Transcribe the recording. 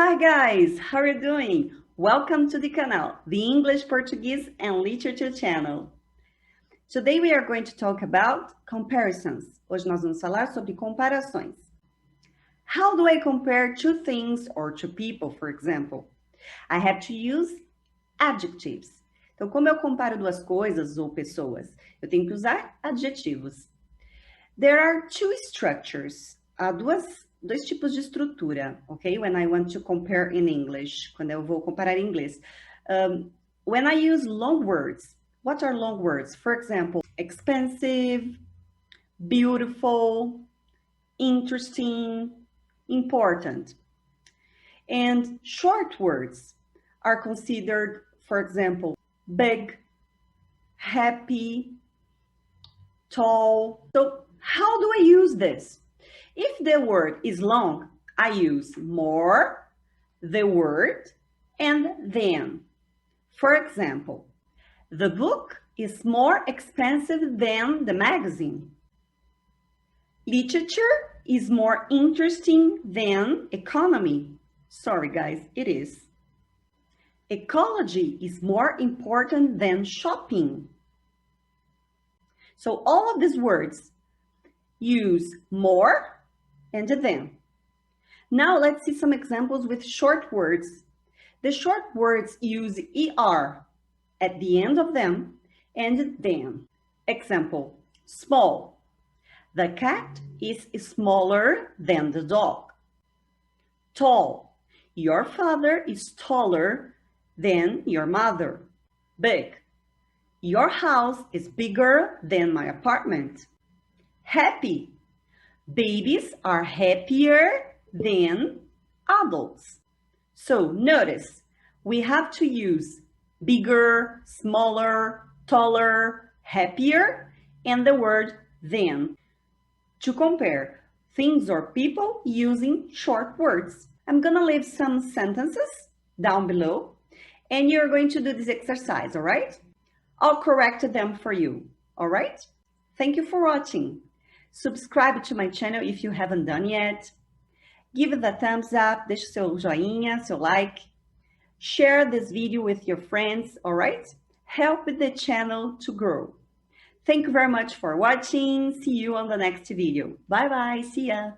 Hi guys, how are you doing? Welcome to DicaNow, the English, Portuguese and Literature channel. Today we are going to talk about comparisons. Hoje nós vamos falar sobre comparações. How do I compare two things or two people, for example? I have to use adjectives. Então, como eu comparo duas coisas ou pessoas? Eu tenho que usar adjetivos. There are two structures. Há dois tipos de estrutura, okay? When I want to compare in English, quando eu vou comparar em inglês. When I use long words, what are long words? For example, expensive, beautiful, interesting, important. And short words are considered, for example, big, happy, tall. So how do I use this? If the word is long, I use more, the word, and then. For example, the book is more expensive than the magazine. Literature is more interesting than economy. Sorry guys, it is. Ecology is more important than shopping. So all of these words use more and then. Now let's see some examples with short words. The short words use ER at the end of them and then. Example, small. The cat is smaller than the dog. Tall. Your father is taller than your mother. Big. Your house is bigger than my apartment. Happy. Babies are happier than adults. So notice, we have to use bigger, smaller, taller, happier, and the word than to compare things or people using short words. I'm gonna leave some sentences down below, and you're going to do this exercise, all right? I'll correct them for you, all right? Thank you for watching. Subscribe to my channel if you haven't done yet. Give it a thumbs up, deixe seu joinha, seu like. Share this video with your friends, all right? Help the channel to grow. Thank you very much for watching. See you on the next video. Bye bye, see ya.